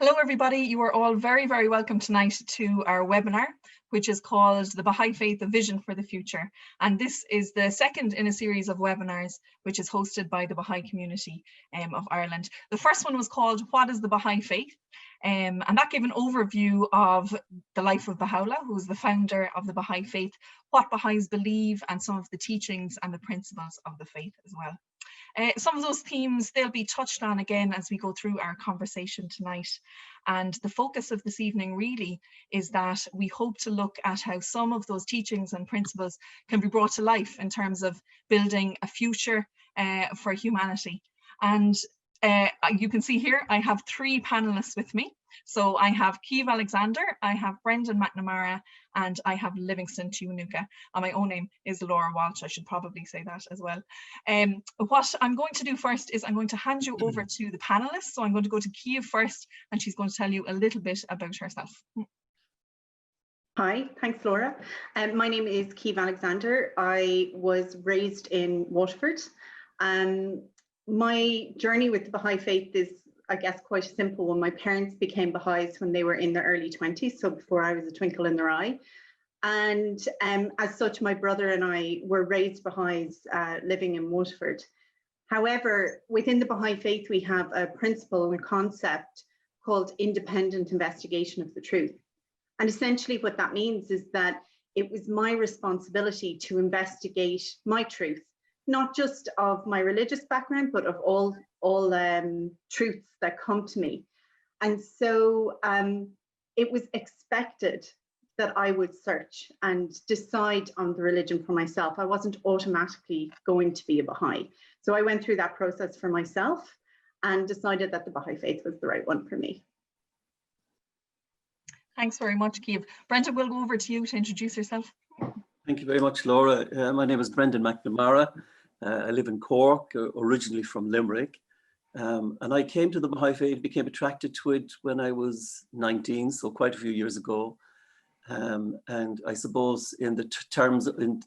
Hello everybody, you are all very, very welcome tonight to our webinar, which is called The Baha'i Faith, a Vision for the Future. And this is the second in a series of webinars, which is hosted by the Baha'i community of Ireland. The first one was called What is the Baha'i Faith? And that gave an overview of the life of Baha'u'llah, who is the founder of the Baha'i Faith, what Baha'is believe, and some of the teachings and the principles of the faith as well. Some of those themes, they'll be touched on again as we go through our conversation tonight. And the focus of this evening really is that we hope to look at how some of those teachings and principles can be brought to life in terms of building a future for humanity. And you can see here, I have three panelists with me. So I have Keith Alexander, I have Brendan Mcnamara, and I have Livingston Tuanuka. And my own name is Laura Walsh. I should probably say that as well. What I'm going to do first is I'm going to hand you over to the panelists. So I'm going to go to Keith first, and she's going to tell you a little bit about herself. Hi, thanks Laura. My name is Keith Alexander. I was raised in Waterford. My journey with the Baha'i faith is, I guess, quite a simple one. My parents became Baha'is when they were in their early 20s, so before I was a twinkle in their eye. And as such, my brother and I were raised Baha'is living in Waterford. However, within the Baha'i faith, we have a principle and a concept called independent investigation of the truth. And essentially what that means is that it was my responsibility to investigate my truth, not just of my religious background, but of all truths that come to me. And so it was expected that I would search and decide on the religion for myself. I wasn't automatically going to be a Baha'i. So I went through that process for myself and decided that the Baha'i faith was the right one for me. Thanks very much, Keith. Brendan, we'll go over to you to introduce yourself. Thank you very much, Laura. My name is Brendan Mcnamara. I live in Cork, originally from Limerick. And I came to the Baha'i faith, became attracted to it when I was 19, so quite a few years ago. And I suppose in the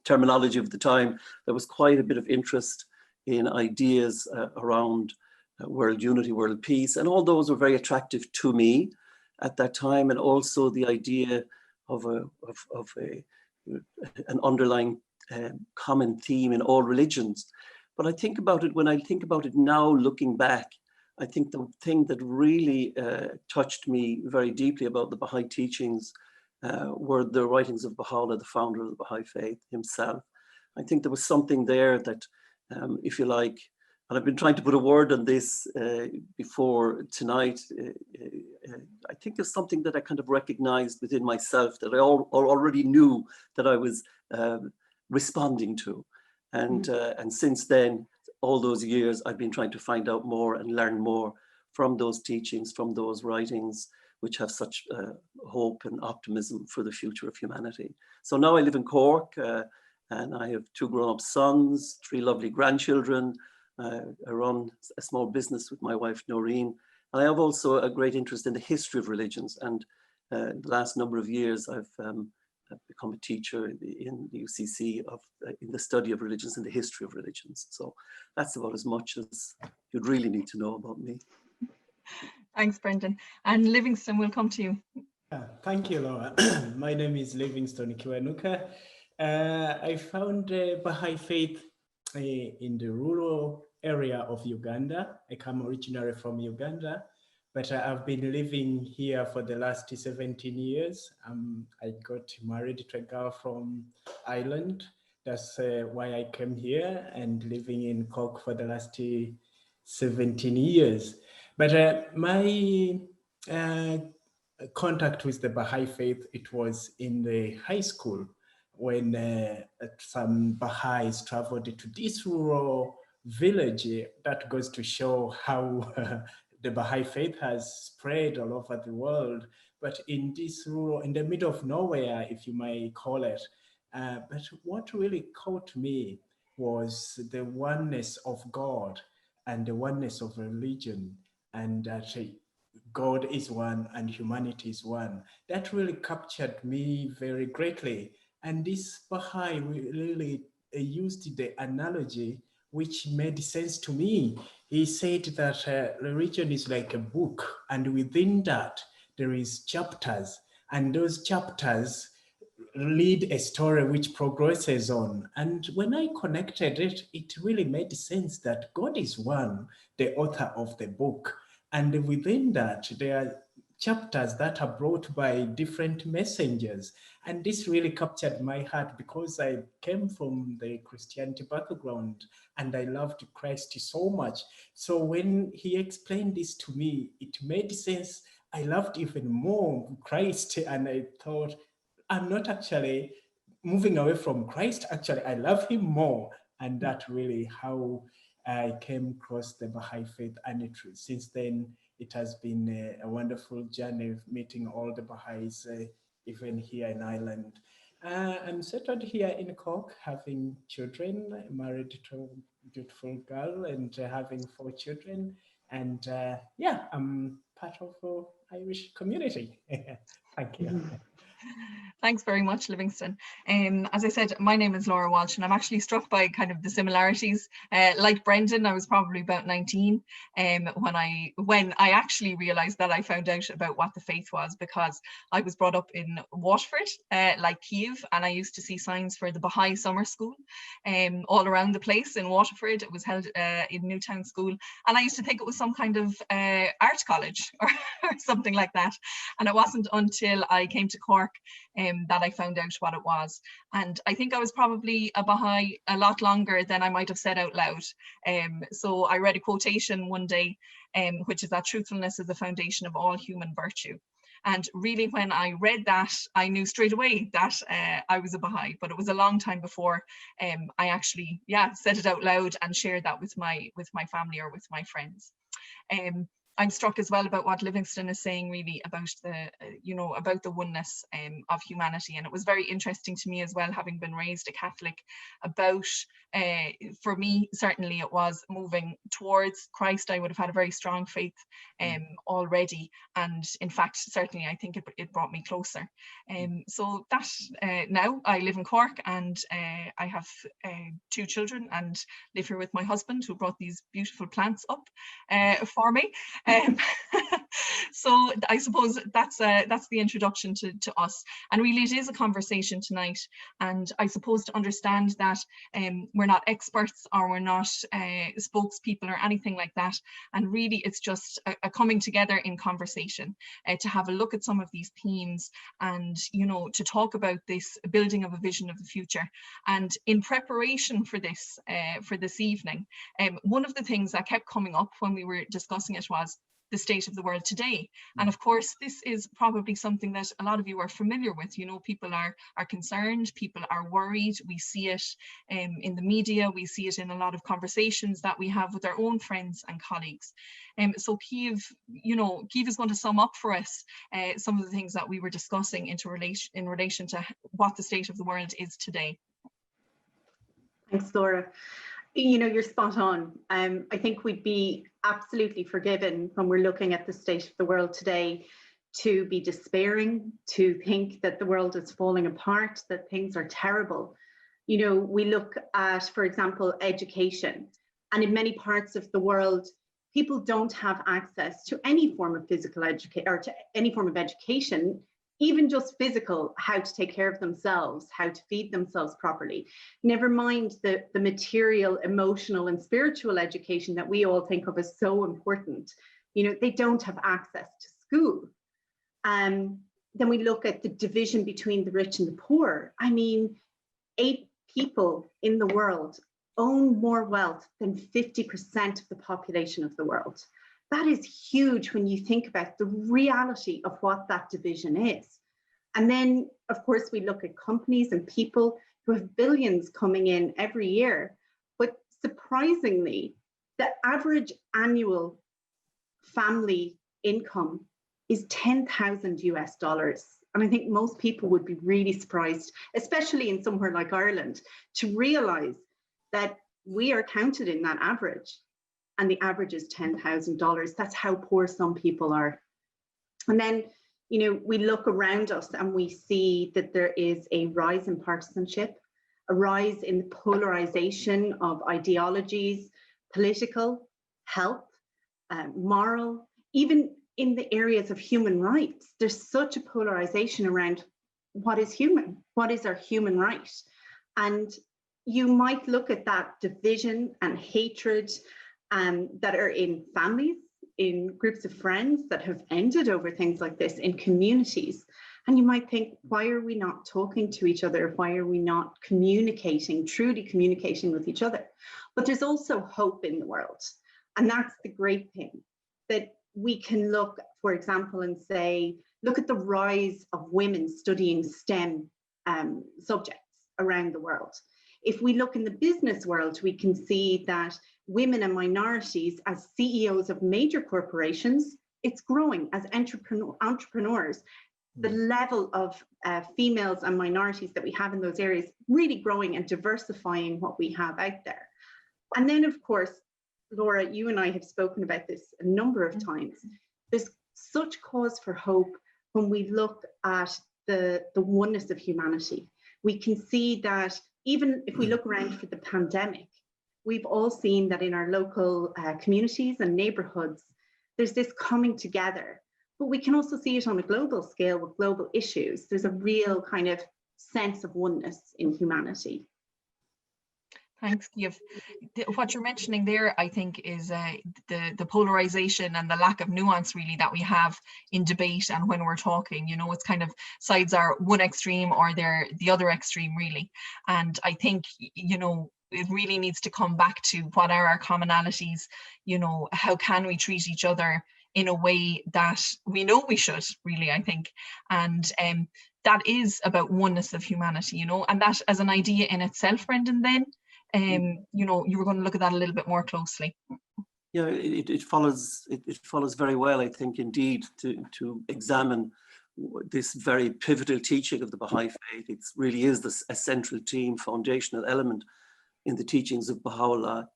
terminology of the time, there was quite a bit of interest in ideas around world unity, world peace, and all those were very attractive to me at that time, and also the idea of an underlying common theme in all religions. But I think about it, when I think about it now, looking back, I think the thing that really touched me very deeply about the Baha'i teachings were the writings of Baha'u'llah, the founder of the Baha'i faith himself. I think there was something there that, if you like, and I've been trying to put a word on this before tonight, I think there's something that I kind of recognized within myself that I already knew that I was responding to. And since then, all those years, I've been trying to find out more and learn more from those teachings, from those writings, which have such hope and optimism for the future of humanity. So now I live in Cork, and I have 2 grown-up sons, 3 lovely grandchildren. I run a small business with my wife, Noreen. And I have also a great interest in the history of religions. And the last number of years, I've become a teacher in the UCC in the study of religions and the history of religions. So that's about as much as you'd really need to know about me. Thanks, Brendan. And Livingston, we'll come to you. Thank you, Laura. My name is Livingston Tuanuka. I found Baha'i faith in the rural area of Uganda. I come originally from Uganda, but I've been living here for the last 17 years. I got married to a girl from Ireland. That's why I came here and living in Cork for the last 17 years. But my contact with the Baha'i faith, it was in the high school when some Baha'is traveled to this rural village. That goes to show how the Baha'i faith has spread all over the world, but in this rural, in the middle of nowhere, if you may call it. But what really caught me was the oneness of God and the oneness of religion, and that God is one and humanity is one. That really captured me very greatly. And this Baha'i really used the analogy which made sense to me. He said that religion is like a book, and within that there is chapters, and those chapters lead a story which progresses on. And when I connected it, it really made sense that God is one, the author of the book. And within that, there are chapters that are brought by different messengers. And this really captured my heart because I came from the Christianity background and I loved Christ so much. So when he explained this to me, it made sense. I loved even more Christ, and I thought, I'm not actually moving away from Christ. Actually, I love him more. And that really how I came across the Baha'i faith. And since then, it has been a wonderful journey of meeting all the Baha'is, even here in Ireland. I'm settled here in Cork, having children, married to a beautiful girl, and having 4 children. And yeah, I'm part of the Irish community. Thank you. Thanks very much, Livingston. As I said, my name is Laura Walsh, and I'm actually struck by kind of the similarities. Like Brendan, I was probably about 19 when I actually realised that I found out about what the faith was, because I was brought up in Waterford, like Kiev, and I used to see signs for the Bahá'í summer school all around the place in Waterford. It was held in Newtown School, and I used to think it was some kind of art college or something like that. And it wasn't until I came to Cork that I found out what it was. And I think I was probably a Baha'i a lot longer than I might have said out loud. So I read a quotation one day, which is that truthfulness is the foundation of all human virtue. And really, when I read that, I knew straight away that I was a Baha'i, but it was a long time before I actually, said it out loud and shared that with my family or with my friends. I'm struck as well about what Livingston is saying, really about about the oneness of humanity. And it was very interesting to me as well, having been raised a Catholic, about, for me, certainly it was moving towards Christ. I would have had a very strong faith already. And in fact, certainly, I think it brought me closer. So that now I live in Cork, and I have 2 children and live here with my husband, who brought these beautiful plants up for me. So I suppose that's the introduction to us, and really it is a conversation tonight. And I suppose to understand that we're not experts, or we're not spokespeople or anything like that, and really it's just a coming together in conversation to have a look at some of these themes, and to talk about this building of a vision of the future. And in preparation for this evening, one of the things that kept coming up when we were discussing it was the state of the world today. And of course, this is probably something that a lot of you are familiar with. People are concerned, people are worried. We see it in the media, we see it in a lot of conversations that we have with our own friends and colleagues. So Kiev is going to sum up for us some of the things that we were discussing in relation to what the state of the world is today. Thanks, Laura. You're spot on. I think we'd be absolutely forgiven when we're looking at the state of the world today to be despairing, to think that the world is falling apart, that things are terrible. We look at, for example, education, and in many parts of the world, people don't have access to any form of physical education, or to any form of education, even just physical, how to take care of themselves, how to feed themselves properly. Never mind the material, emotional, and spiritual education that we all think of as so important. They don't have access to school. Then we look at the division between the rich and the poor. 8 people in the world own more wealth than 50% of the population of the world. That is huge when you think about the reality of what that division is. And then, of course, we look at companies and people who have billions coming in every year. But surprisingly, the average annual family income is $10,000 US. And I think most people would be really surprised, especially in somewhere like Ireland, to realize that we are counted in that average. And the average is $10,000. That's how poor some people are. And then, we look around us and we see that there is a rise in partisanship, a rise in the polarization of ideologies, political, health, moral, even in the areas of human rights. There's such a polarization around what is human, what is our human right. And you might look at that division and hatred that are in families, in groups of friends that have ended over things like this, in communities. And you might think, why are we not talking to each other? Why are we not communicating, truly communicating with each other? But there's also hope in the world. And that's the great thing, that we can look, for example, and say, look at the rise of women studying STEM subjects around the world. If we look in the business world, we can see that women and minorities as CEOs of major corporations, it's growing as entrepreneurs. The level of females and minorities that we have in those areas really growing and diversifying what we have out there. And then, of course, Laura, you and I have spoken about this a number of times. There's such cause for hope when we look at the oneness of humanity. We can see that even if we look around for the pandemic, we've all seen that in our local communities and neighborhoods, there's this coming together. But we can also see it on a global scale with global issues. There's a real kind of sense of oneness in humanity. Thanks, Kiev. What you're mentioning there, I think, is the polarization and the lack of nuance really that we have in debate and when we're talking. You know, it's kind of sides are one extreme or they're the other extreme really. And I think, you know, it really needs to come back to what are our commonalities, you know, how can we treat each other in a way that we know we should, really, I think. And that is about oneness of humanity, you know, and that as an idea in itself, Brendan, then, you know, you were going to look at that a little bit more closely. Yeah, it follows very well, I think, indeed, to examine this very pivotal teaching of the Baha'i faith. It really is a central theme, foundational element in the teachings of Baha'u'llah,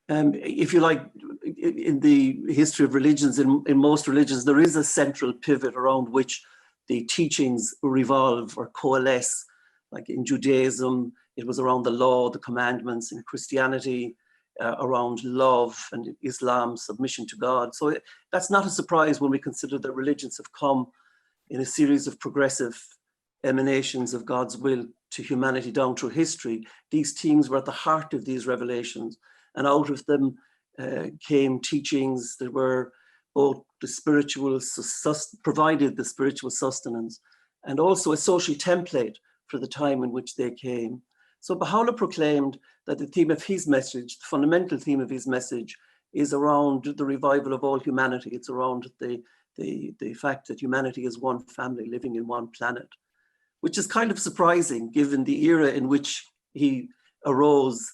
if you like, in the history of religions, in most religions, there is a central pivot around which the teachings revolve or coalesce. Like in Judaism, it was around the law, the commandments. In Christianity, around love, and in Islam, submission to God. So that's not a surprise when we consider that religions have come in a series of progressive emanations of God's will to humanity down through history. These themes were at the heart of these revelations. And out of them came teachings that were both the spiritual, provided the spiritual sustenance, and also a social template for the time in which they came. So Baha'u'llah proclaimed that the theme of his message, the fundamental theme of his message, is around the revival of all humanity. It's around the fact that humanity is one family living in one planet, which is kind of surprising given the era in which he arose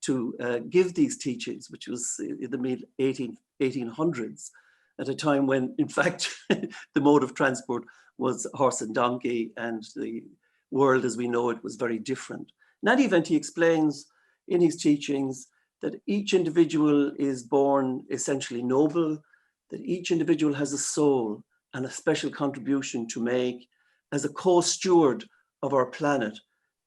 to give these teachings, which was in the mid-1800s, at a time when, in fact, the mode of transport was horse and donkey, and the world as we know it was very different. In any event, he explains in his teachings that each individual is born essentially noble, that each individual has a soul and a special contribution to make as a co-steward of our planet,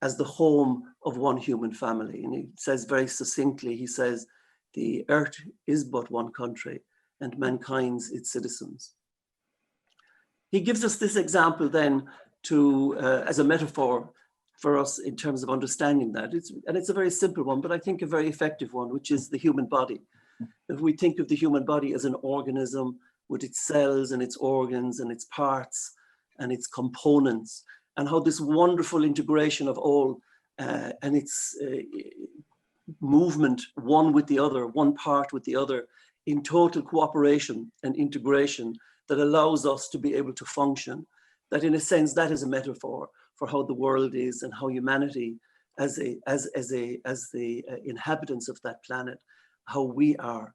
as the home of one human family. And he says very succinctly, he says, the earth is but one country and mankind's its citizens. He gives us this example then to, as a metaphor for us in terms of understanding that. It's a very simple one, but I think a very effective one, which is the human body. If we think of the human body as an organism with its cells and its organs and its parts and its components, and how this wonderful integration of all and its movement one with the other, one part with the other, in total cooperation and integration that allows us to be able to function, that in a sense that is a metaphor for how the world is and how humanity as the inhabitants of that planet, how we are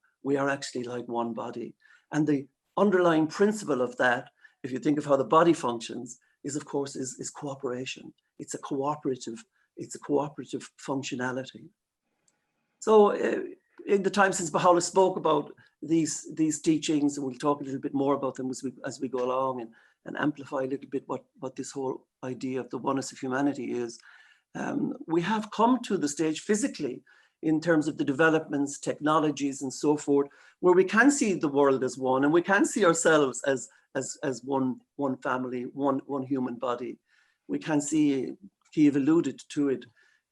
actually like one body. And the underlying principle of that, if you think of how the body functions, is of course is cooperation. It's a cooperative functionality. So in the time since Baha'u'llah spoke about these teachings, and we'll talk a little bit more about them as we go along, and amplify a little bit what this whole idea of the oneness of humanity is. We have come to the stage physically in terms of the developments, technologies, and so forth, where we can see the world as one, and we can see ourselves as one family, one human body. We can see, Kiev alluded to it,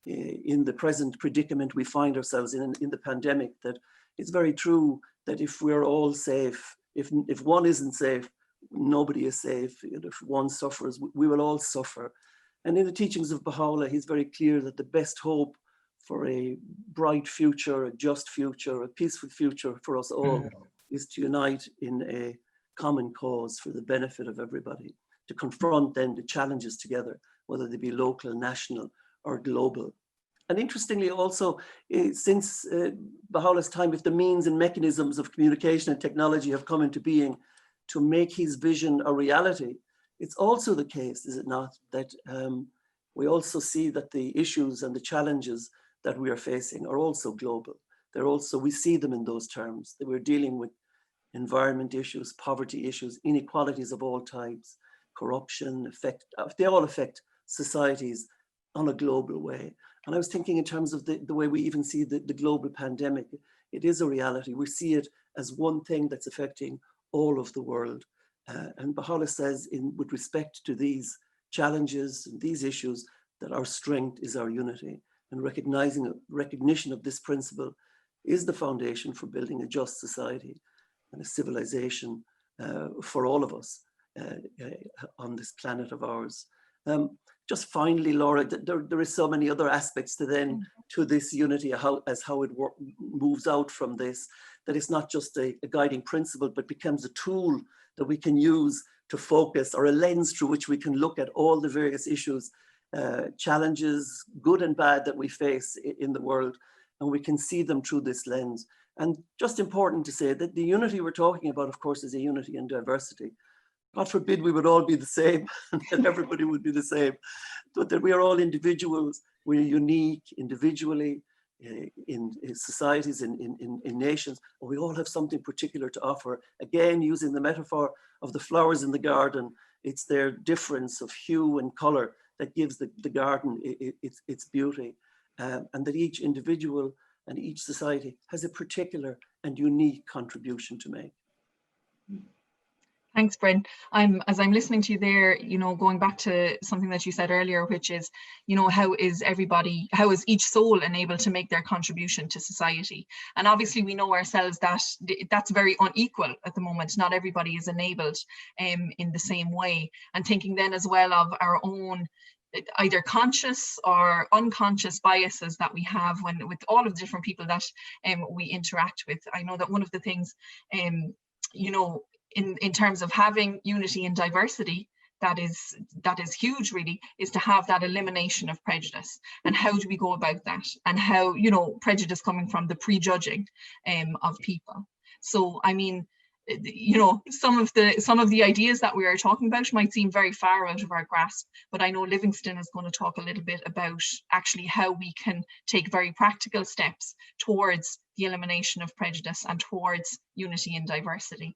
in the present predicament we find ourselves in the pandemic, that it's very true that if we're all safe, if one isn't safe, nobody is safe. If one suffers, we will all suffer. And in the teachings of Baha'u'llah, he's very clear that the best hope for a bright future, a just future, a peaceful future for us all is to unite in a common cause for the benefit of everybody, to confront then the challenges together, whether they be local, national, or global. And interestingly also, since Baha'u'llah's time, if the means and mechanisms of communication and technology have come into being to make his vision a reality, it's also the case, is it not, that we also see that the issues and the challenges that we are facing are also global. They're also, we see them in those terms, that we're dealing with environment issues, poverty issues, inequalities of all types, corruption, they all affect societies on a global way. And I was thinking in terms of the way we even see the global pandemic, it is a reality. We see it as one thing that's affecting all of the world. And Baha'u'llah says, with respect to these challenges and these issues, that our strength is our unity. And recognition of this principle is the foundation for building a just society and a civilization for all of us on this planet of ours. Just finally, Laura, there is so many other aspects to this unity, how it moves out from this, that it's not just a guiding principle, but becomes a tool that we can use to focus, or a lens through which we can look at all the various issues, challenges, good and bad, that we face in the world, and we can see them through this lens. And just important to say that the unity we're talking about, of course, is a unity in diversity. God forbid we would all be the same and that everybody would be the same, but that we are all individuals. We're unique individually in societies, in nations, and we all have something particular to offer. Again, using the metaphor of the flowers in the garden, it's their difference of hue and color that gives the garden its beauty, and that each individual and each society has a particular and unique contribution to make. Thanks, Bryn. As I'm listening to you there, going back to something that you said earlier, which is, how is each soul enabled to make their contribution to society? And obviously we know ourselves that that's very unequal at the moment. Not everybody is enabled in the same way. And thinking then as well of our own either conscious or unconscious biases that we have with all of the different people that we interact with. I know that one of the things, in terms of having unity and diversity, that is huge, really, is to have that elimination of prejudice. And how do we go about that? And how, prejudice coming from the prejudging of people. So, I mean, some of the ideas that we are talking about might seem very far out of our grasp, but I know Livingston is going to talk a little bit about actually how we can take very practical steps towards the elimination of prejudice and towards unity and diversity.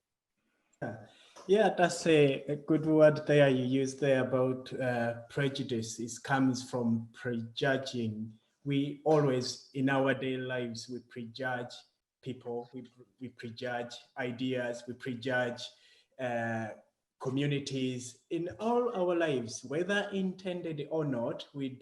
Yeah, that's a good word there you used there about prejudice. It comes from prejudging. We always, in our daily lives, we prejudge people, we prejudge ideas, we prejudge communities. In all our lives, whether intended or not, we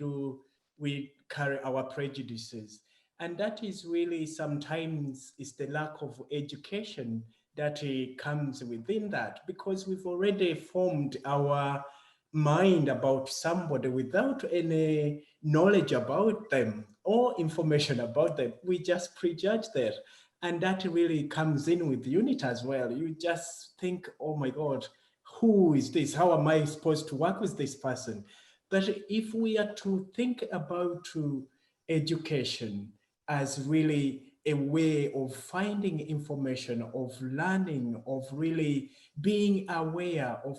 carry our prejudices. And that is really sometimes is the lack of education that comes within that, because we've already formed our mind about somebody without any knowledge about them or information about them. We just prejudge that. And that really comes in with unity as well. You just think, oh my God, who is this? How am I supposed to work with this person? But if we are to think about education as really a way of finding information, of learning, of really being aware of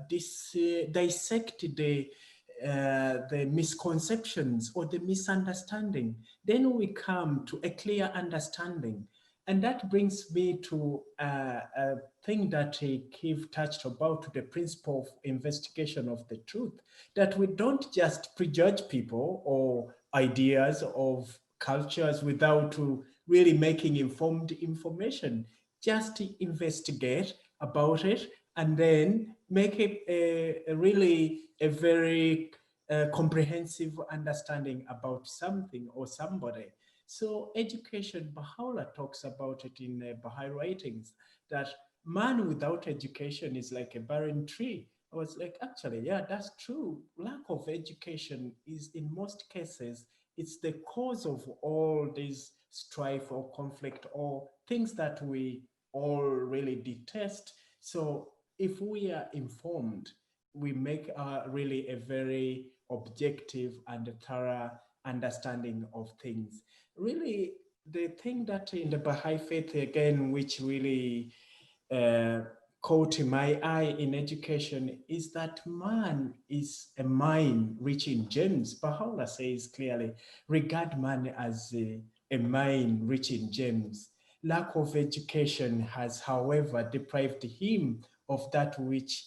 dissect the misconceptions or the misunderstanding, then we come to a clear understanding. And that brings me to a thing that Keith touched about, the principle of investigation of the truth, that we don't just prejudge people or ideas of cultures without really making informed information. Just investigate about it and then make it a really a very comprehensive understanding about something or somebody. So education, Baha'u'llah talks about it in Baha'i writings, that man without education is like a barren tree. I was like, actually, yeah, that's true. Lack of education is, in most cases, it's the cause of all this strife or conflict or things that we all really detest. So if we are informed, we make really a very objective and thorough understanding of things. Really, the thing that in the Baha'i faith, again, which really caught my eye in education is that man is a mine rich in gems. Baha'u'llah says clearly, regard man as a mine rich in gems. Lack of education has, however, deprived him of that which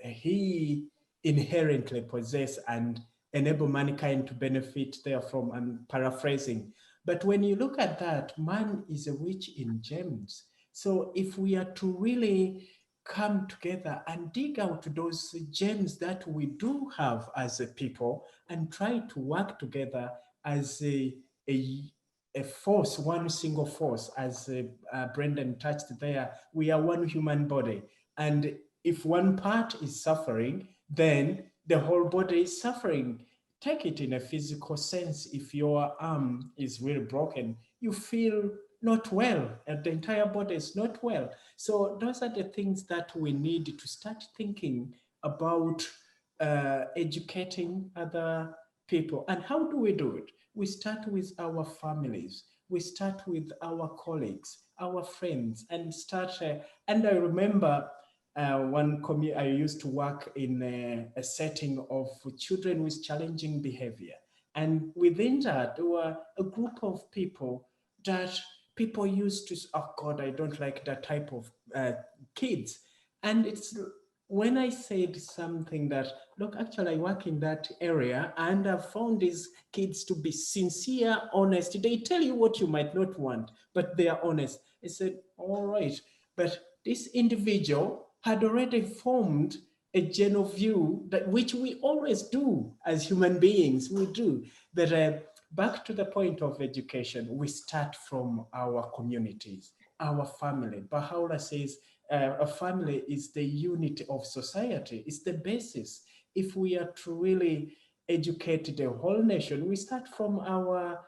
he inherently possesses and enable mankind to benefit therefrom. I'm paraphrasing. But when you look at that, man is rich in gems. So if we are to really come together and dig out those gems that we do have as a people and try to work together as a force, one single force, as Brendan touched there, we are one human body. And if one part is suffering, then the whole body is suffering. Take it in a physical sense. If your arm is really broken, you feel not well, and the entire body is not well. So those are the things that we need to start thinking about, educating other people. And how do we do it? We start with our families. We start with our colleagues, our friends, and start. And I remember I used to work in a setting of children with challenging behavior. And within that, there were a group of people that people used to, oh God, I don't like that type of kids. And it's when I said something that, look, actually I work in that area and I've found these kids to be sincere, honest. They tell you what you might not want, but they are honest. I said, all right, but this individual had already formed a general view that which we always do as human beings, we do, that back to the point of education, we start from our communities, our family. Baha'u'llah says a family is the unit of society, it's the basis. If we are to really educate the whole nation, we start from our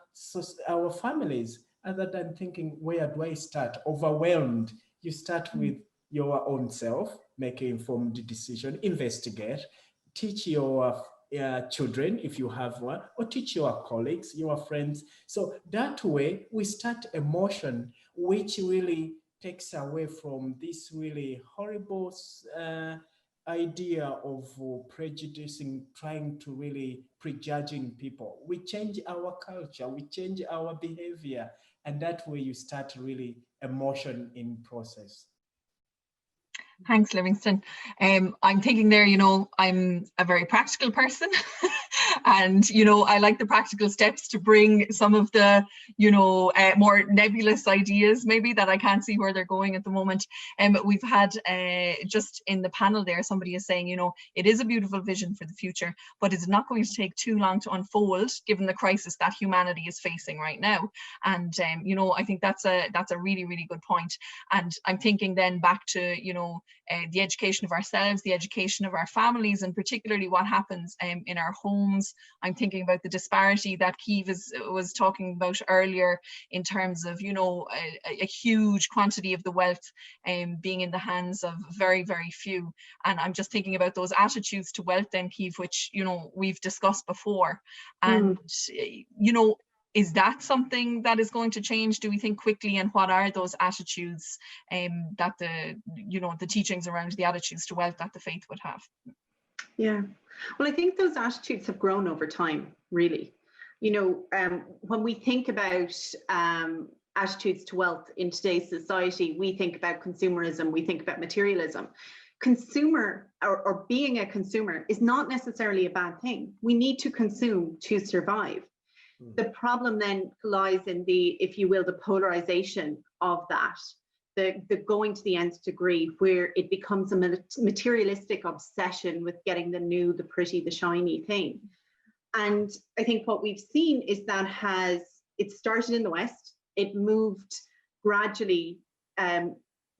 families, other than thinking, where do I start? Overwhelmed. You start with your own self, make an informed decision, investigate, teach your children, if you have one, or teach your colleagues, your friends. So that way we start a motion which really takes away from this really horrible idea of prejudicing, trying to really prejudging people. We change our culture, we change our behavior, and that way you start really a motion in process. Thanks, Livingston. I'm thinking there, I'm a very practical person and, I like the practical steps to bring some of the, more nebulous ideas maybe that I can't see where they're going at the moment. We've had just in the panel there, somebody is saying, it is a beautiful vision for the future, but it's not going to take too long to unfold given the crisis that humanity is facing right now. And, I think that's a really, really good point. And I'm thinking then back to, the education of ourselves, the education of our families, and particularly what happens in our homes. I'm thinking about the disparity that Keith was talking about earlier in terms of, a huge quantity of the wealth being in the hands of very, very few. And I'm just thinking about those attitudes to wealth then, Keith, which, we've discussed before. And, is that something that is going to change, do we think, quickly? And what are those attitudes that the teachings around the attitudes to wealth that the faith would have? Yeah, well, I think those attitudes have grown over time, really. When we think about attitudes to wealth in today's society, we think about consumerism, we think about materialism. Consumer or being a consumer is not necessarily a bad thing. We need to consume to survive. The problem then lies in the, if you will, the polarization of that, the going to the nth degree, where it becomes a materialistic obsession with getting the new, the pretty, the shiny thing. And I think what we've seen is that it started in the West, it moved gradually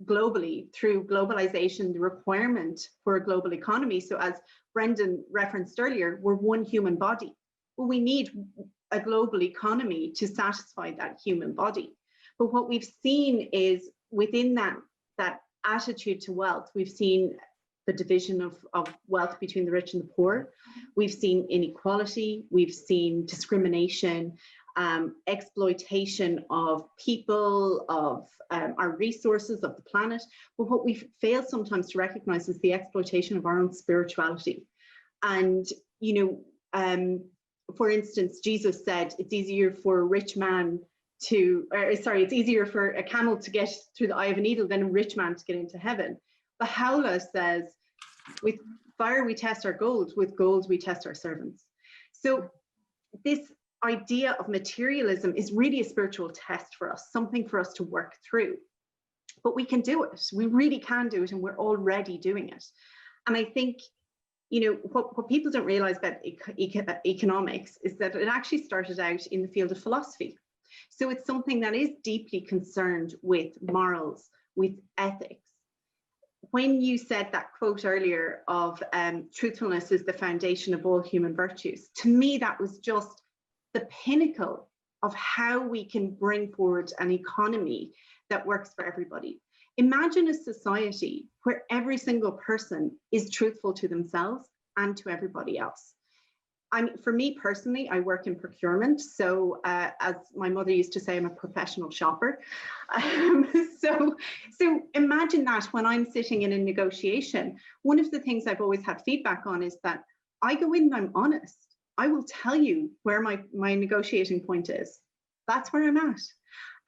globally through globalization, the requirement for a global economy. So as Brendan referenced earlier, we're one human body. Well, we need a global economy to satisfy that human body. But what we've seen is within that attitude to wealth, we've seen the division of wealth between the rich and the poor. We've seen inequality, we've seen discrimination, exploitation of people, of our resources, of the planet. But what we fail sometimes to recognize is the exploitation of our own spirituality. And, for instance, Jesus said it's easier for a rich man it's easier for a camel to get through the eye of a needle than a rich man to get into heaven. Bahá'í says, with fire we test our gold, with gold we test our servants. So this idea of materialism is really a spiritual test for us, something for us to work through. But we can do it. We really can do it, and we're already doing it. And I think, what people don't realize about economics is that it actually started out in the field of philosophy. So it's something that is deeply concerned with morals, with ethics. When you said that quote earlier of truthfulness is the foundation of all human virtues, to me, that was just the pinnacle of how we can bring forward an economy that works for everybody. Imagine a society where every single person is truthful to themselves and to everybody else. For me personally, I work in procurement. So as my mother used to say, I'm a professional shopper. So imagine that when I'm sitting in a negotiation, one of the things I've always had feedback on is that I go in and I'm honest. I will tell you where my negotiating point is. That's where I'm at.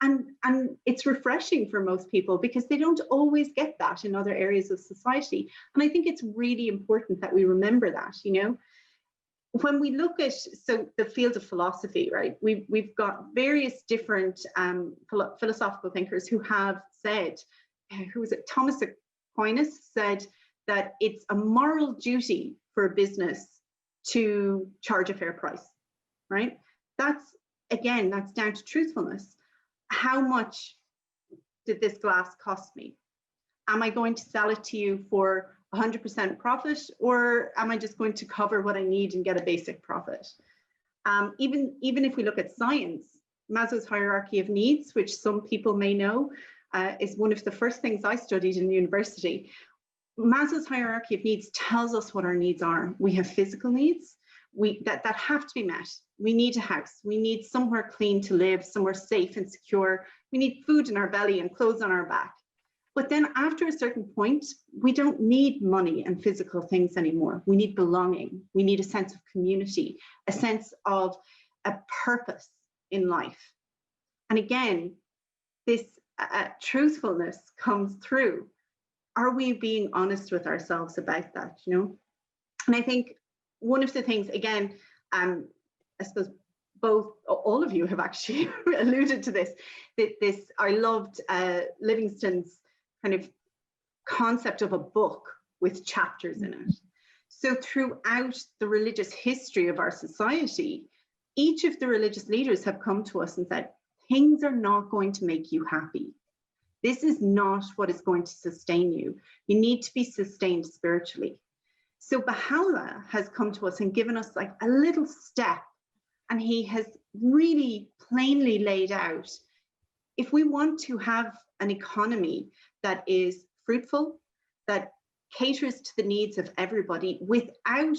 And it's refreshing for most people because they don't always get that in other areas of society. And I think it's really important that we remember that, When we look at the field of philosophy, right, we've got various different philosophical thinkers who have said, who was it? Thomas Aquinas said that it's a moral duty for a business to charge a fair price, right? That's down to truthfulness. How much did this glass cost me? Am I going to sell it to you for 100% profit, or am I just going to cover what I need and get a basic profit? Even if we look at science, Maslow's hierarchy of needs, which some people may know, is one of the first things I studied in university. Maslow's hierarchy of needs tells us what our needs are. We have physical needs that have to be met. We need a house. We need somewhere clean to live, somewhere safe and secure. We need food in our belly and clothes on our back. But then after a certain point, we don't need money and physical things anymore. We need belonging. We need a sense of community, a sense of a purpose in life. And again, this truthfulness comes through. Are we being honest with ourselves about that, And I think one of the things, again, I suppose all of you have actually alluded to this, I loved Livingston's kind of concept of a book with chapters in it. So throughout the religious history of our society, each of the religious leaders have come to us and said, things are not going to make you happy. This is not what is going to sustain you. You need to be sustained spiritually. So Baha'u'llah has come to us and given us like a little step, and he has really plainly laid out, if we want to have an economy that is fruitful, that caters to the needs of everybody without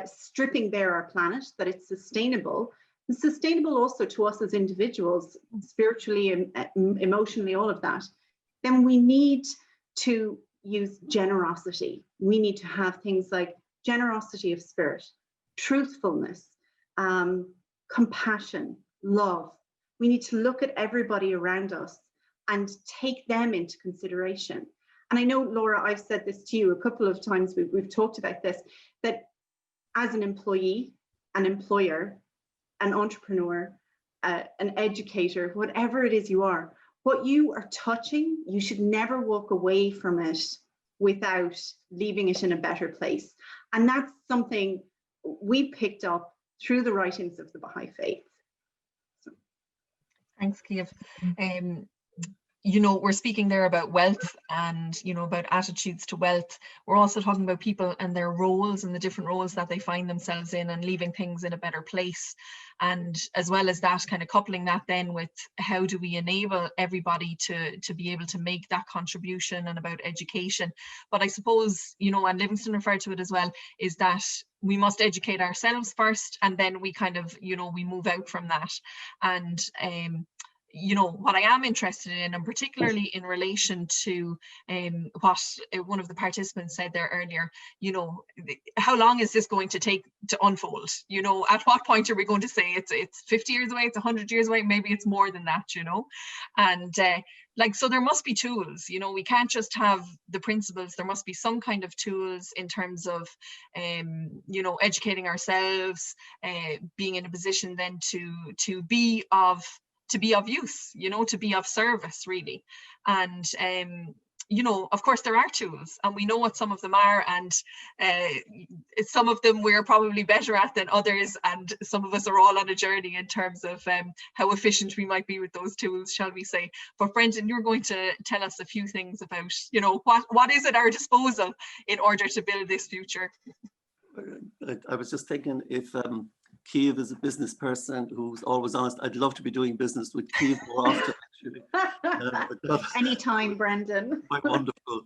stripping bare our planet, that it's sustainable, and sustainable also to us as individuals, spiritually and emotionally, all of that, then we need to use generosity. We need to have things like generosity of spirit, truthfulness, compassion, love, we need to look at everybody around us and take them into consideration. And I know, Laura, I've said this to you a couple of times, we've talked about this, that as an employee, an employer, an entrepreneur, an educator, whatever it is you are, what you are touching, you should never walk away from it without leaving it in a better place. And that's something we picked up through the writings of the Baha'i faith. So. Thanks, Kiev. You know, we're speaking there about wealth and, you know, about attitudes to wealth. We're also talking about people and their roles and the different roles that they find themselves in and leaving things in a better place. And as well as that, kind of coupling that then with how do we enable everybody to be able to make that contribution, and about education. But I suppose, you know, and Livingston referred to it as well, is that we must educate ourselves first, and then we kind of, you know, we move out from that. And you know, what I am interested in, and particularly in relation to what one of the participants said there earlier, you know, how long is this going to take to unfold? You know, at what point are we going to say it's 50 years away, it's 100 years away, maybe it's more than that, you know? And like, so there must be tools, you know, we can't just have the principles, there must be some kind of tools in terms of, you know, educating ourselves, being in a position then to be of use, you know, to be of service, really. And you know, of course there are tools, and we know what some of them are, and some of them we're probably better at than others, and some of us are all on a journey in terms of how efficient we might be with those tools, shall we say. But Brendan, you're going to tell us a few things about, you know, what is at our disposal in order to build this future. I was just thinking, if Kiev is a business person who's always honest, I'd love to be doing business with Kiev more often, actually. Anytime, Brendan. My wonderful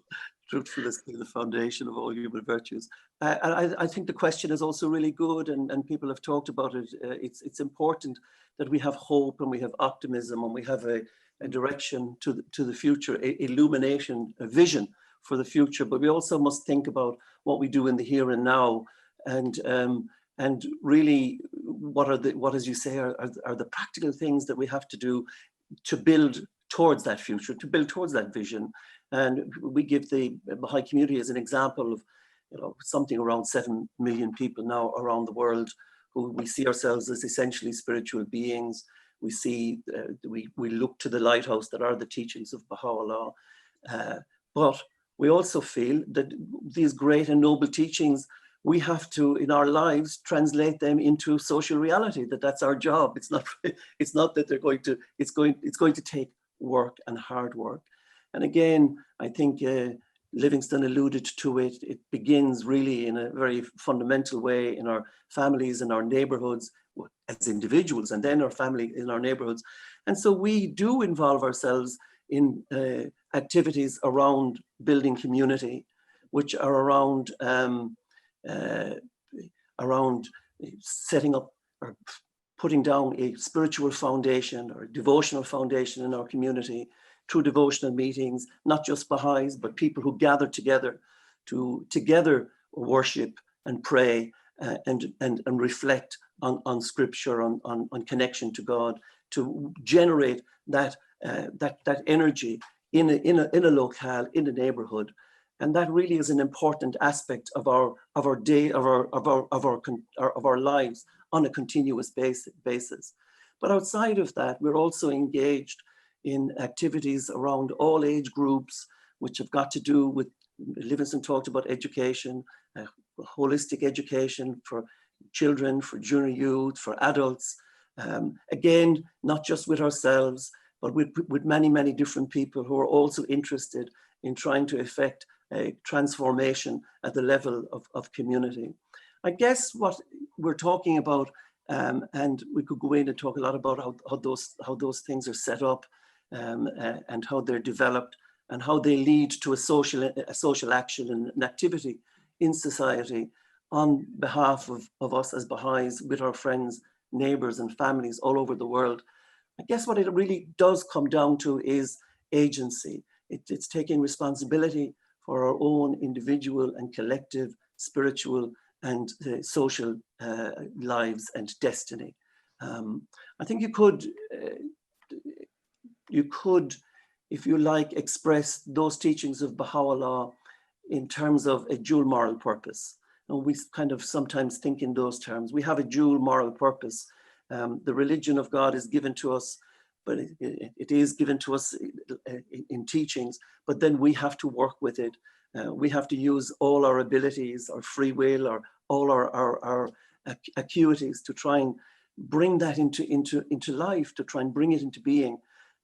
truthfulness being the foundation of all human virtues. I think the question is also really good, and people have talked about it. It's important that we have hope, and we have optimism, and we have a direction to the future, illumination, a vision for the future. But we also must think about what we do in the here and now, and really what, as you say, are the practical things that we have to do to build towards that future, to build towards that vision. And we give the Baha'i community as an example of, you know, something around 7 million people now around the world who we see ourselves as essentially spiritual beings. We see, we look to the lighthouse that are the teachings of Baha'u'llah. But we also feel that these great and noble teachings, we have to, in our lives, translate them into social reality. That's our job. It's not that they're going to. It's going to take work and hard work. And again, I think Livingston alluded to it. It begins really in a very fundamental way in our families and our neighborhoods as individuals, and then our family in our neighborhoods. And so we do involve ourselves in activities around building community, which are around setting up or putting down a spiritual foundation or a devotional foundation in our community through devotional meetings, not just Baha'is, but people who gather together to together worship and pray and reflect on scripture, on connection to God, to generate that energy in a locale, in a neighborhood. And that really is an important aspect of our lives on a continuous basis. But outside of that, we're also engaged in activities around all age groups, which have got to do with, Livingston talked about education, holistic education for children, for junior youth, for adults. Again, not just with ourselves, but with many, many different people who are also interested in trying to effect a transformation at the level of community. I guess what we're talking about, and we could go in and talk a lot about how those things are set up, and how they're developed, and how they lead to a social action and an activity in society on behalf of us as Baha'is, with our friends, neighbors, and families all over the world. I guess what it really does come down to is agency. It's taking responsibility for our own individual and collective spiritual and social lives and destiny. I think you could you could, if you like, express those teachings of Baha'u'llah in terms of a dual moral purpose. And we kind of sometimes think in those terms. We have a dual moral purpose. The religion of God is given to us, but it is given to us in teachings, but then we have to work with it. We have to use all our abilities, our free will, or all our acuities to try and bring that into life, to try and bring it into being.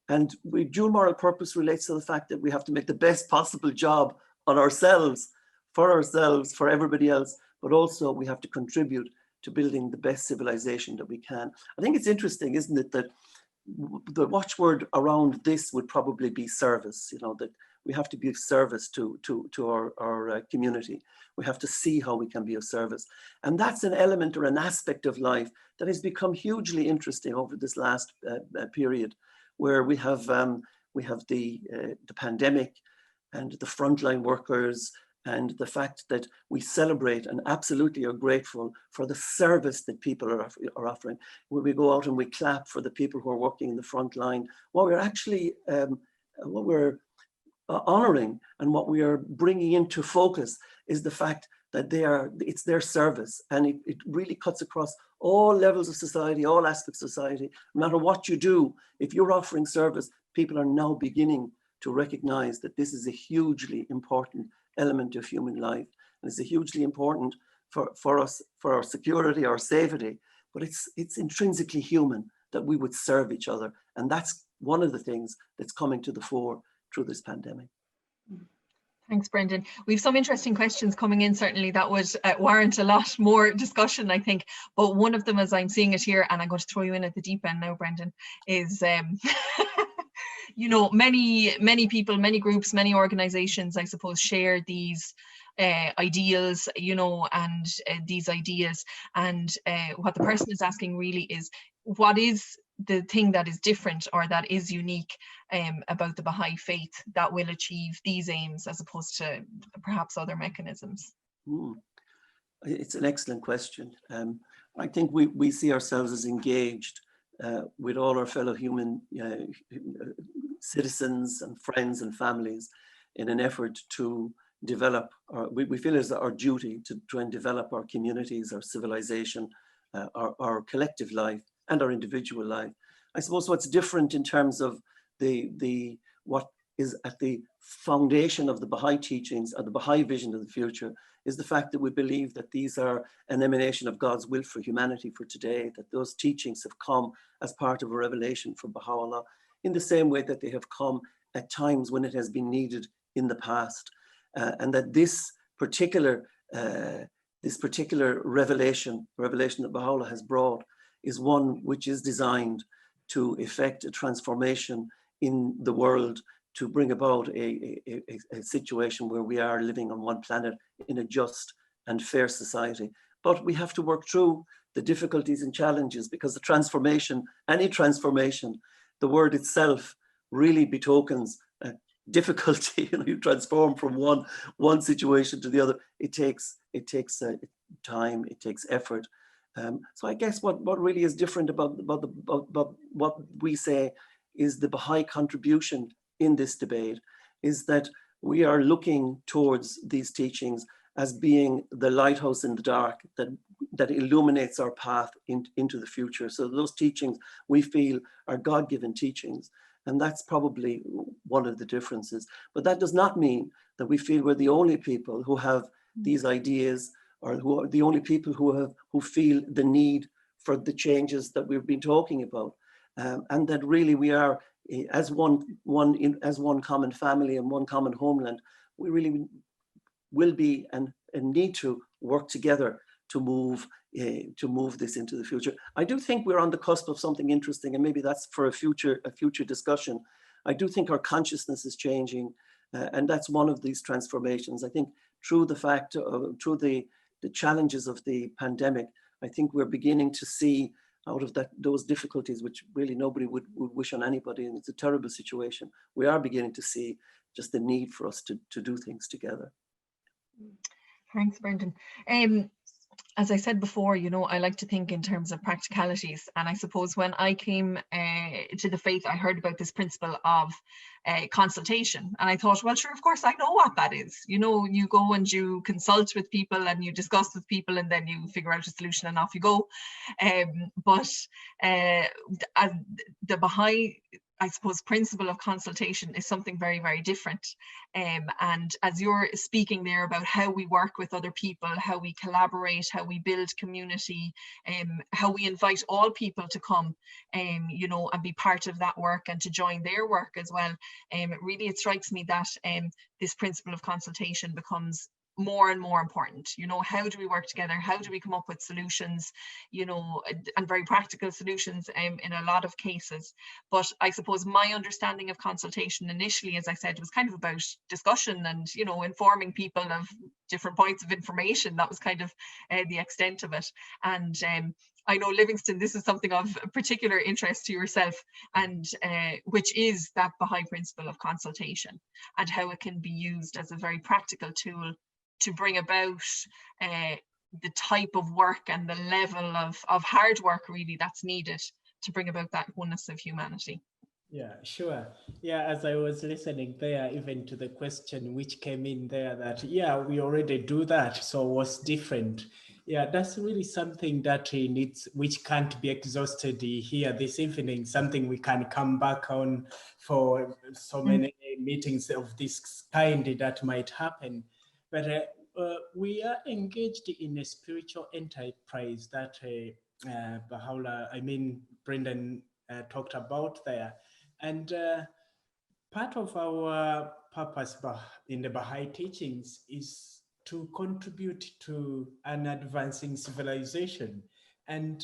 And dual moral purpose relates to the fact that we have to make the best possible job on ourselves, for everybody else, but also we have to contribute to building the best civilization that we can. I think it's interesting, isn't it, that the watchword around this would probably be service, that we have to be of service to our community. We have to see how we can be of service. And that's an element or an aspect of life that has become hugely interesting over this last period, where we have the pandemic and the frontline workers, and the fact that we celebrate and absolutely are grateful for the service that people are offering. When we go out and we clap for the people who are working in the front line, what we're actually, what we're honoring and what we are bringing into focus is the fact that it's their service, and it really cuts across all levels of society, all aspects of society. No matter what you do, if you're offering service, people are now beginning to recognize that this is a hugely important element of human life, and it's a hugely important for us, for our security, our safety, but it's intrinsically human that we would serve each other, and that's one of the things that's coming to the fore through this pandemic. Thanks, Brendan. We've some interesting questions coming in, certainly, that would warrant a lot more discussion, I think. But one of them, as I'm seeing it here, and I'm going to throw you in at the deep end now, Brendan, is many people, many groups, many organizations, I suppose, share these ideals, and these ideas. And what the person is asking really is, what is the thing that is different or that is unique about the Baha'i faith that will achieve these aims as opposed to perhaps other mechanisms? It's an excellent question. I think we see ourselves as engaged with all our fellow human citizens and friends and families in an effort to develop, we feel it's our duty to try and develop our communities, our civilization, our collective life and our individual life. I suppose what's different in terms of what is at the foundation of the Baha'i teachings or the Baha'i vision of the future is the fact that we believe that these are an emanation of God's will for humanity for today, that those teachings have come as part of a revelation from Baha'u'llah in the same way that they have come at times when it has been needed in the past, and that this particular revelation that Baha'u'llah has brought is one which is designed to effect a transformation in the world, to bring about a situation where we are living on one planet in a just and fair society. But we have to work through the difficulties and challenges, because the transformation, any transformation, the word itself really betokens difficulty. You transform from one situation to the other. It takes time, it takes effort. So I guess what really is different about what we say is the Baha'i contribution in this debate is that we are looking towards these teachings as being the lighthouse in the dark that illuminates our path into the future. So those teachings we feel are God-given teachings, and that's probably one of the differences. But that does not mean that we feel we're the only people who have these ideas, or who are the only people who feel the need for the changes that we've been talking about, and that really we are as one common family and one common homeland. We really will be and need to work together to move this into the future. I do think we're on the cusp of something interesting, and maybe that's for a future discussion. I do think our consciousness is changing, and that's one of these transformations. I think through the challenges of the pandemic, I think we're beginning to see out of those difficulties, which really nobody would wish on anybody, and it's a terrible situation. We are beginning to see just the need for us to do things together. Thanks, Brendan. as I said before, you know, I like to think in terms of practicalities. And I suppose when I came to the faith, I heard about this principle of consultation. And I thought, well, sure, of course, I know what that is. You know, you go and you consult with people and you discuss with people and then you figure out a solution and off you go. But the Baha'i, I suppose, principle of consultation is something very, very different. And as you're speaking there about how we work with other people, how we collaborate, how we build community, how we invite all people to come, you know, and be part of that work and to join their work as well. Really, it strikes me that this principle of consultation becomes more and more important. You know, how do we work together? How do we come up with solutions, you know, and very practical solutions in a lot of cases. But I suppose my understanding of consultation initially, as I said, was kind of about discussion and, you know, informing people of different points of information. That was kind of the extent of it. And I know, Livingston, this is something of particular interest to yourself, and which is that Baha'i principle of consultation and how it can be used as a very practical tool to bring about the type of work and the level of hard work really that's needed to bring about that oneness of humanity. Yeah, sure. Yeah, as I was listening there, even to the question which came in there that, yeah, we already do that, so what's different? Yeah, that's really something that needs, which can't be exhausted here this evening, something we can come back on for so many meetings of this kind that might happen. But we are engaged in a spiritual enterprise that Brendan talked about there. And part of our purpose in the Baha'i teachings is to contribute to an advancing civilization. And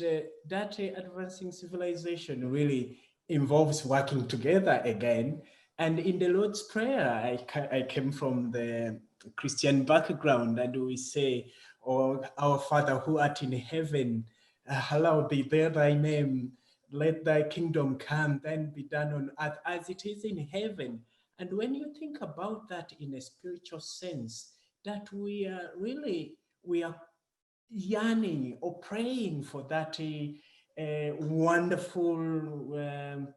that advancing civilization really involves working together again. And in the Lord's Prayer, I came from the Christian background, and we say, "Oh, our Father who art in heaven, hallowed be thy name. Let thy kingdom come, then be done on earth as it is in heaven." And when you think about that in a spiritual sense, that we are yearning or praying for that wonderful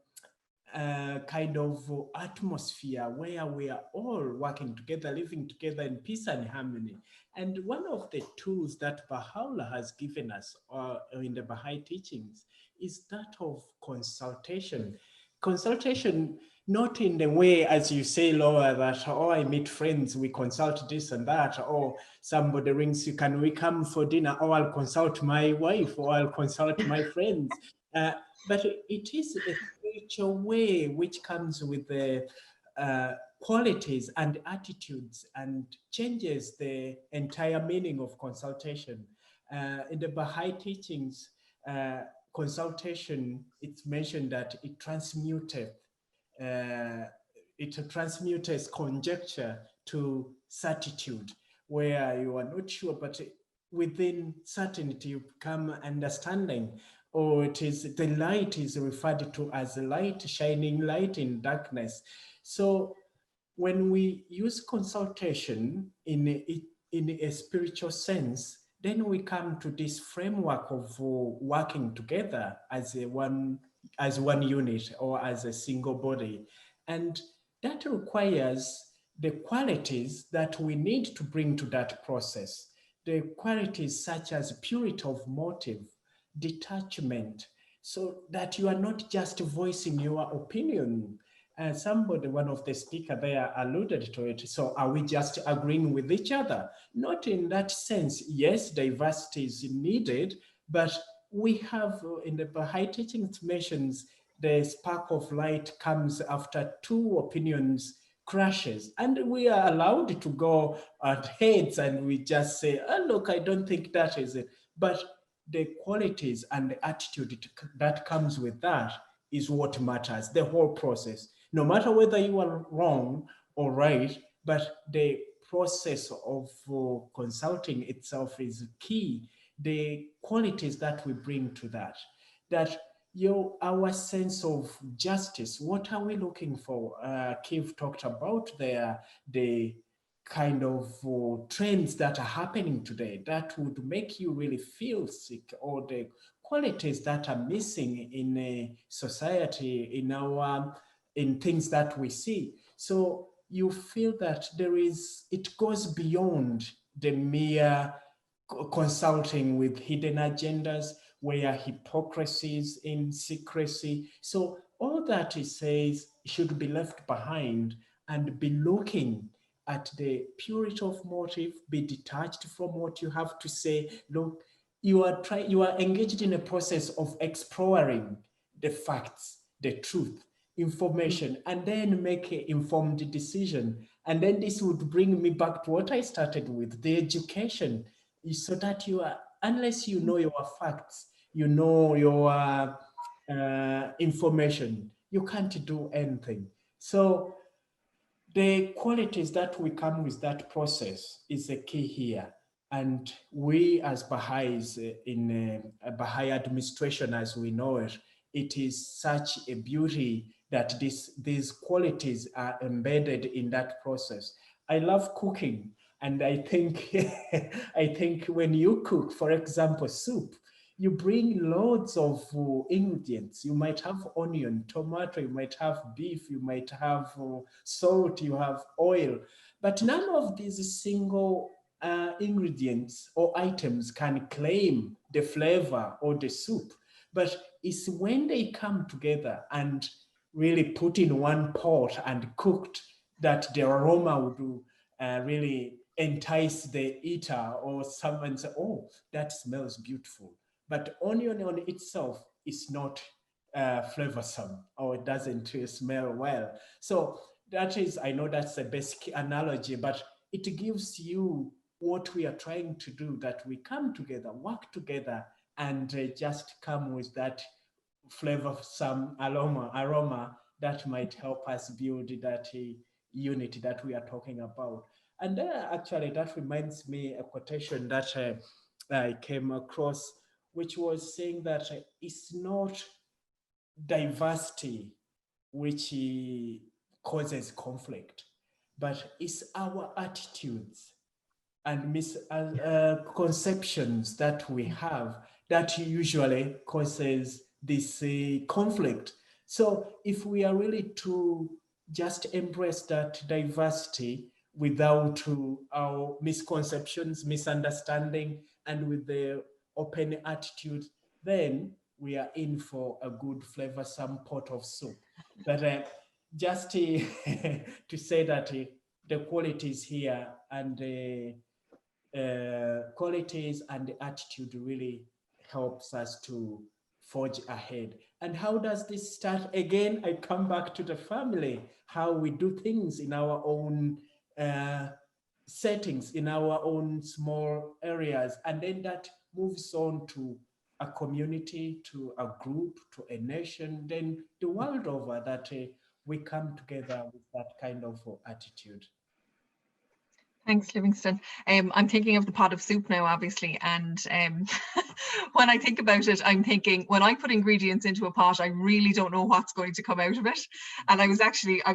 kind of atmosphere where we are all working together, living together in peace and harmony. And one of the tools that Baha'u'llah has given us in the Baha'i teachings is that of consultation. Consultation, not in the way, as you say, Laura, that, oh, I meet friends, we consult this and that, or somebody rings you, can we come for dinner? Oh, I'll consult my wife, or I'll consult my friends. But it is a spiritual way which comes with the qualities and attitudes and changes the entire meaning of consultation. In the Baha'i teachings, consultation, it's mentioned that it transmutes conjecture to certitude, where you are not sure, but within certainty you become understanding. Or it is, the light is referred to as light, shining light in darkness. So when we use consultation in a spiritual sense, then we come to this framework of working together as one unit or as a single body. And that requires the qualities that we need to bring to that process. The qualities such as purity of motive, detachment, so that you are not just voicing your opinion. One of the speakers there alluded to it. So are we just agreeing with each other? Not in that sense. Yes, diversity is needed, but we have in the Baha'i teachings mentions the spark of light comes after two opinions crashes, and we are allowed to go at heads and we just say, oh, look, I don't think that is it. But the qualities and the attitude that comes with that is what matters, the whole process. No matter whether you are wrong or right, but the process of consulting itself is key. The qualities that we bring to that our sense of justice, what are we looking for? Kev talked about there, the kind of trends that are happening today that would make you really feel sick, or the qualities that are missing in a society, in things that we see. So you feel that it goes beyond the mere consulting with hidden agendas, where hypocrisies in secrecy. So all that it says should be left behind, and be looking at the purity of motive, be detached from what you have to say. Look, you are engaged in a process of exploring the facts, the truth, information, and then make an informed decision. And then this would bring me back to what I started with, the education, so that unless you know your facts, you know your information, you can't do anything. So the qualities that we come with that process is the key here. And we as Baha'is in Baha'i administration as we know it, it is such a beauty that these qualities are embedded in that process. I love cooking, and I think, I think when you cook, for example, soup, you bring loads of ingredients. You might have onion, tomato, you might have beef, you might have salt, you have oil, but none of these single ingredients or items can claim the flavor or the soup. But it's when they come together and really put in one pot and cooked that the aroma would really entice the eater, or someone say, oh, that smells beautiful. But onion on itself is not flavorsome, or it doesn't smell well. So that is, I know that's a basic analogy, but it gives you what we are trying to do, that we come together, work together, and just come with that flavorsome aroma that might help us build that unity that we are talking about. And actually, that reminds me a quotation that I came across, which was saying that it's not diversity which causes conflict, but it's our attitudes and misconceptions that we have that usually causes this conflict. So if we are really to just embrace that diversity without our misconceptions, misunderstanding, and with the open attitude, then we are in for a good flavorsome pot of soup. But just to say that the qualities here and the qualities and the attitude really helps us to forge ahead. And how does this start? Again, I come back to the family, how we do things in our own settings, in our own small areas, and then that moves on to a community, to a group, to a nation, then the world over, that we come together with that kind of attitude. Thanks, Livingston. I'm thinking of the pot of soup now, obviously, and when I think about it, I'm thinking, when I put ingredients into a pot, I really don't know what's going to come out of it. And I was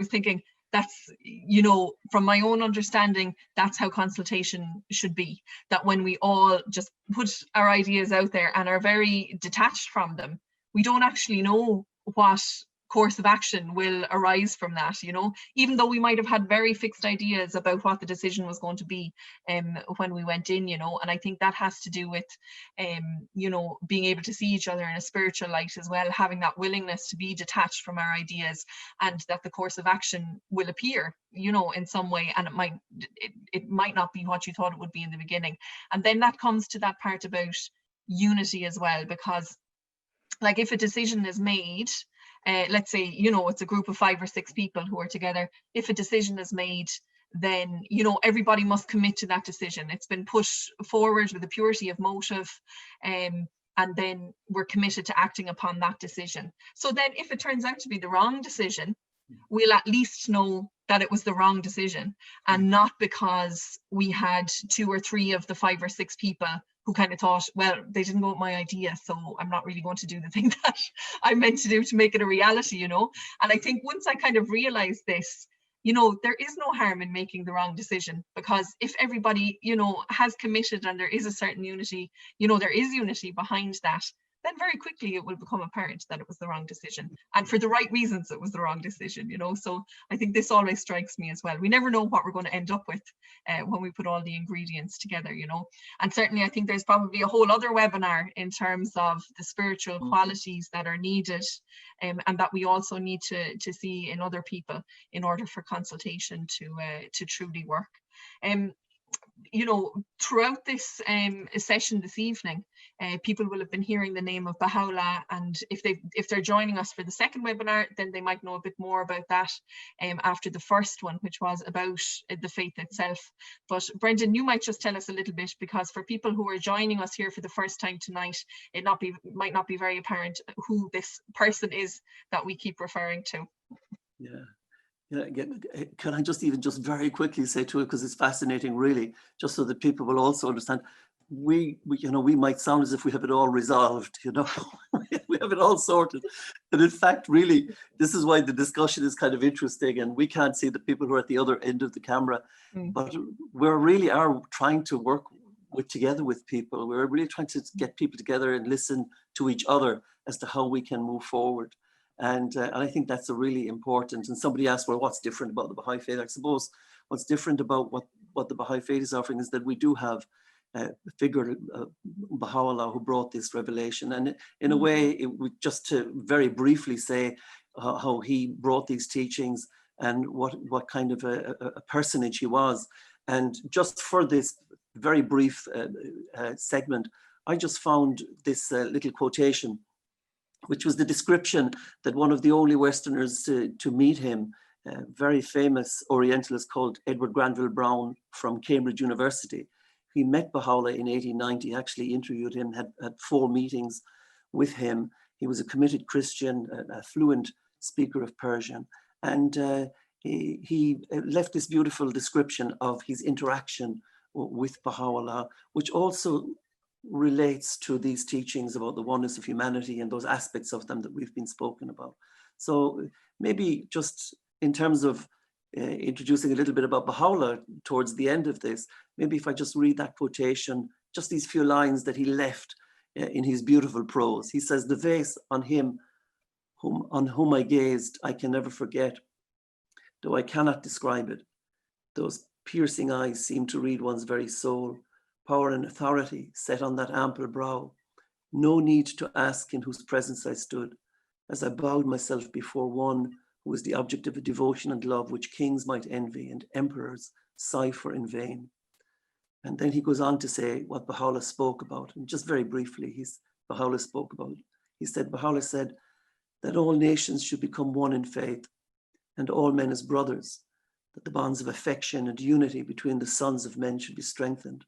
thinking, that's, you know, from my own understanding, that's how consultation should be. That when we all just put our ideas out there and are very detached from them, we don't actually know what course of action will arise from that, you know, even though we might have had very fixed ideas about what the decision was going to be when we went in, you know. And I think that has to do with you know, being able to see each other in a spiritual light as well, having that willingness to be detached from our ideas, and that the course of action will appear, you know, in some way, and it might not be what you thought it would be in the beginning. And then that comes to that part about unity as well, because like if a decision is made, let's say, you know, it's a group of 5 or 6 people who are together. If a decision is made, then, you know, everybody must commit to that decision. It's been put forward with a purity of motive, and then we're committed to acting upon that decision. So then if it turns out to be the wrong decision, we'll at least know that it was the wrong decision, and not because we had 2 or 3 of the 5 or 6 people who kind of thought, well, they didn't go with my idea, so I'm not really going to do the thing that I meant to do to make it a reality, you know. And I think once I kind of realized this, you know, there is no harm in making the wrong decision, because if everybody, you know, has committed and there is a certain unity, you know, there is unity behind that, then very quickly it will become apparent that it was the wrong decision, and for the right reasons it was the wrong decision, you know. So I think this always strikes me as well. We never know what we're going to end up with when we put all the ingredients together, you know. And certainly I think there's probably a whole other webinar in terms of the spiritual qualities that are needed, and that we also need to see in other people in order for consultation to truly work. You know, throughout this session this evening, people will have been hearing the name of Baha'u'llah, and if they're joining us for the second webinar, then they might know a bit more about that after the first one, which was about the faith itself. But Brendan, you might just tell us a little bit, because for people who are joining us here for the first time tonight, it might not be very apparent who this person is that we keep referring to. Yeah. Yeah, can I just very quickly say to it, because it's fascinating, really, just so that people will also understand. We you know, we might sound as if we have it all resolved, you know, we have it all sorted, but in fact, really, this is why the discussion is kind of interesting, and we can't see the people who are at the other end of the camera, but we really are trying to work together with people. We're really trying to get people together and listen to each other as to how we can move forward. And I think that's a really important. And somebody asked, well, what's different about the Baha'i faith? I suppose what's different about what the Baha'i faith is offering is that we do have a figure, Baha'u'llah, who brought this revelation. And in a way, just to very briefly say how he brought these teachings and what kind of a personage he was. And just for this very brief segment, I just found this little quotation, which was the description that one of the only Westerners to meet him, a very famous Orientalist called Edward Granville Brown from Cambridge University. He met Baha'u'llah in 1890, actually interviewed him, had 4 meetings with him. He was a committed Christian, a fluent speaker of Persian. And he left this beautiful description of his interaction with Baha'u'llah, which also relates to these teachings about the oneness of humanity and those aspects of them that we've been spoken about. So maybe just in terms of introducing a little bit about Baha'u'llah towards the end of this, maybe if I just read that quotation, just these few lines that he left in his beautiful prose. He says, "The face on whom I gazed, I can never forget, though I cannot describe it. Those piercing eyes seem to read one's very soul. Power and authority set on that ample brow. No need to ask in whose presence I stood, as I bowed myself before one who was the object of a devotion and love which kings might envy and emperors sigh for in vain." And then he goes on to say what Baha'u'llah spoke about. And just very briefly, Baha'u'llah spoke about it. Baha'u'llah said that all nations should become one in faith, and all men as brothers, that the bonds of affection and unity between the sons of men should be strengthened,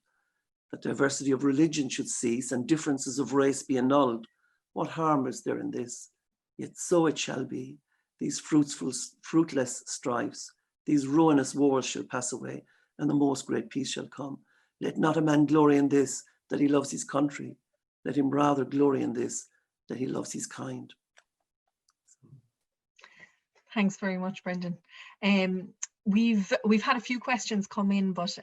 that diversity of religion should cease and differences of race be annulled. What harm is there in this? Yet so it shall be. These fruitless strifes, these ruinous wars shall pass away, and the most great peace shall come. Let not a man glory in this, that he loves his country. Let him rather glory in this, that he loves his kind. Thanks very much, Brendan. We've had a few questions come in, but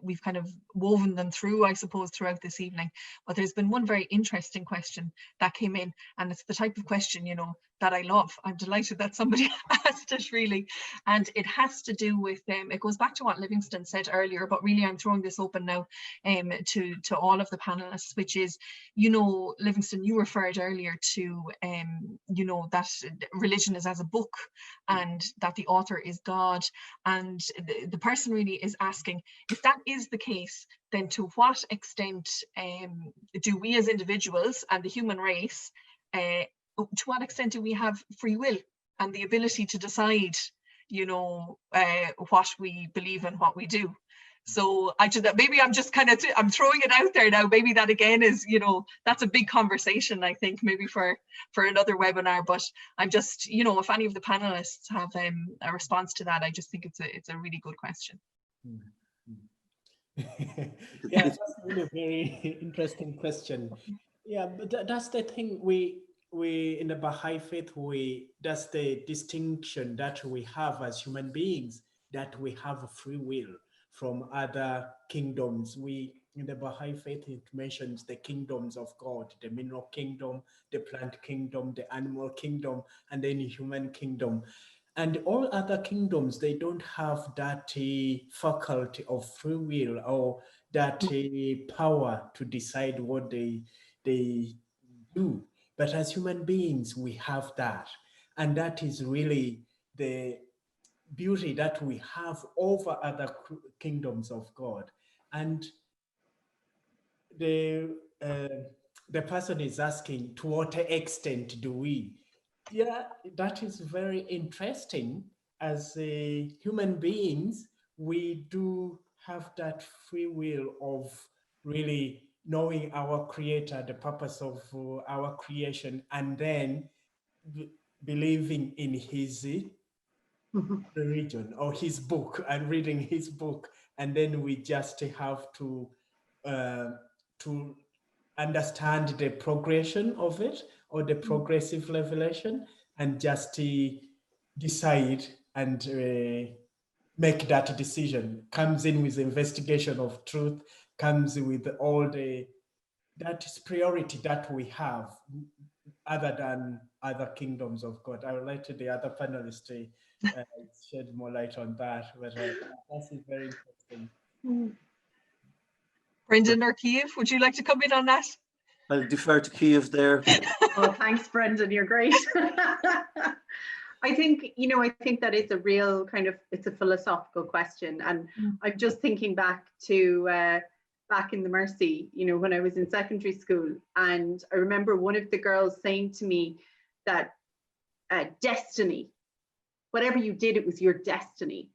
we've kind of woven them through, I suppose, throughout this evening. But there's been one very interesting question that came in, and it's the type of question, you know, that I love. I'm delighted that somebody asked it, really. And it has to do with, it goes back to what Livingston said earlier, but really I'm throwing this open now to all of the panelists, which is, you know, Livingston, you referred earlier to, you know, that religion is as a book and that the author is God. And the person really is asking, if that is the case, then to what extent do we as individuals and the human race, to what extent do we have free will and the ability to decide, you know, what we believe and what we do? So maybe I'm just kind of, I'm throwing it out there now. Maybe that again is, you know, that's a big conversation, I think, maybe for another webinar. But I'm just, you know, if any of the panelists have a response to that, I just think it's a really good question. Yeah, that's really a very interesting question. Yeah, but that's the thing. we in the Baha'i faith, that's the distinction that we have as human beings, that we have a free will from other kingdoms. In the Baha'i faith, it mentions the kingdoms of God, the mineral kingdom, the plant kingdom, the animal kingdom, and then the human kingdom. And all other kingdoms, they don't have that faculty of free will or that power to decide what they do. But as human beings, we have that. And that is really the beauty that we have over other kingdoms of God. And the person is asking, to what extent do we? Yeah, that is very interesting. As human beings, we do have that free will of really knowing our creator, the purpose of our creation, and then believing in his religion or his book and reading his book. And then we just have to understand the progression of it, or the progressive revelation, and just decide and make that decision. Comes in with investigation of truth, comes with all that is priority that we have, other than other kingdoms of God. I would like to the other panelists to shed more light on that, but that's very interesting. Brendan or Kiev, would you like to come in on that? I'll defer to Kiev there. Oh, thanks, Brendan. You're great. I think that is a real kind of, it's a philosophical question. And I'm just thinking back to back in the Mercy, when I was in secondary school. And I remember one of the girls saying to me that destiny, whatever you did, it was your destiny.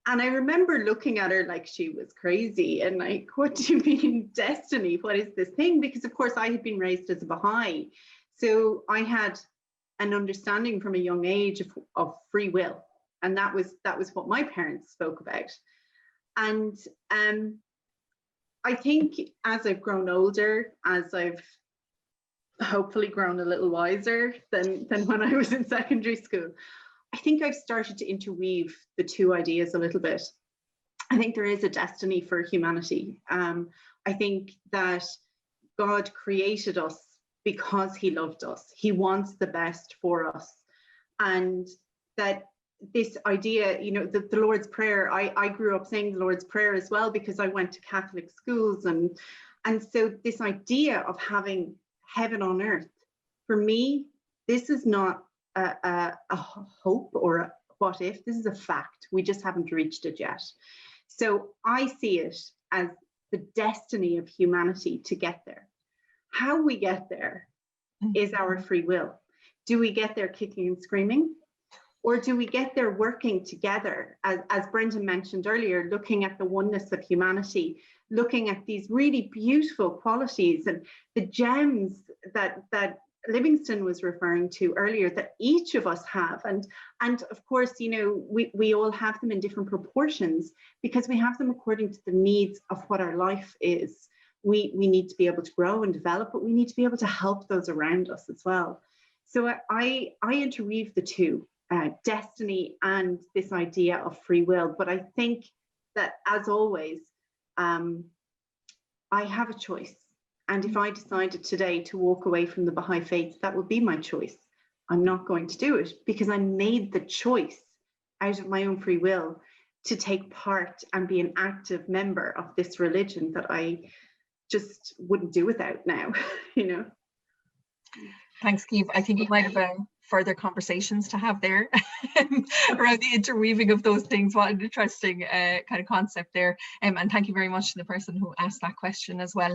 And I remember looking at her like she was crazy and like, what do you mean destiny? What is this thing? Because of course I had been raised as a Baha'i. So I had an understanding from a young age of free will. And that was what my parents spoke about. And I think as I've grown older, as I've hopefully grown a little wiser than when I was in secondary school, I think I've started to interweave the two ideas a little bit. I think there is a destiny for humanity. I think that God created us because he loved us. He wants the best for us. And that this idea, the Lord's Prayer, I grew up saying the Lord's Prayer as well because I went to Catholic schools. And so this idea of having heaven on earth, for me, this is not a hope or a what if, this is a fact. We just haven't reached it yet. So I see it as the destiny of humanity to get there. How we get there is our free will. Do we get there kicking and screaming? Or do we get there working together? As Brendan mentioned earlier, looking at the oneness of humanity, looking at these really beautiful qualities and the gems that Livingston was referring to earlier that each of us have. And of course, we all have them in different proportions because we have them according to the needs of what our life is. We need to be able to grow and develop, but we need to be able to help those around us as well. So I interweave the two, destiny and this idea of free will. But I think that, as always, I have a choice. And if I decided today to walk away from the Baha'i faith, that would be my choice. I'm not going to do it because I made the choice out of my own free will to take part and be an active member of this religion that I just wouldn't do without now, Thanks, Keith. I think we might have further conversations to have there around the interweaving of those things. What an interesting kind of concept there. And thank you very much to the person who asked that question as well.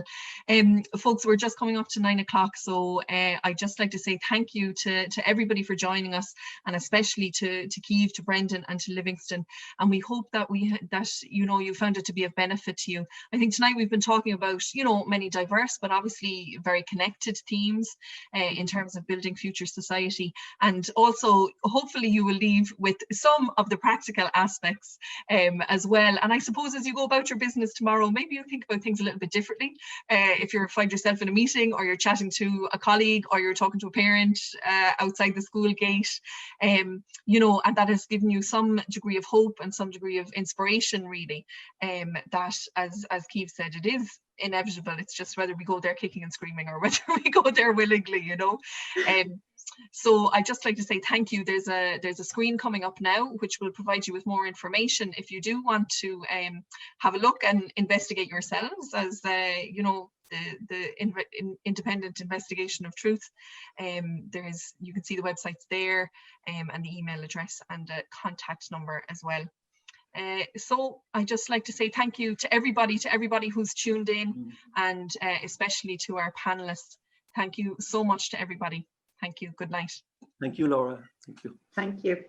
Folks, we're just coming up to 9 o'clock. So I'd just like to say thank you to everybody for joining us, and especially to Keith, to Brendan and to Livingston. And we hope that you found it to be of benefit to you. I think tonight we've been talking about, many diverse, but obviously very connected themes in terms of building future society. And also, hopefully you will leave with some of the practical aspects as well. And I suppose as you go about your business tomorrow, maybe you'll think about things a little bit differently. If you find yourself in a meeting, or you're chatting to a colleague, or you're talking to a parent outside the school gate, you know, and that has given you some degree of hope and some degree of inspiration, really, that, as Keith said, it is inevitable. It's just whether we go there kicking and screaming or whether we go there willingly, you know. So I'd just like to say thank you. There's a screen coming up now which will provide you with more information if you do want to have a look and investigate yourselves, as you know, the independent investigation of truth. You can see the websites there, and the email address and a contact number as well. So I just like to say thank you to everybody who's tuned in, and especially to our panelists. Thank you so much to everybody. Thank you. Good night. Thank you, Laura. Thank you. Thank you.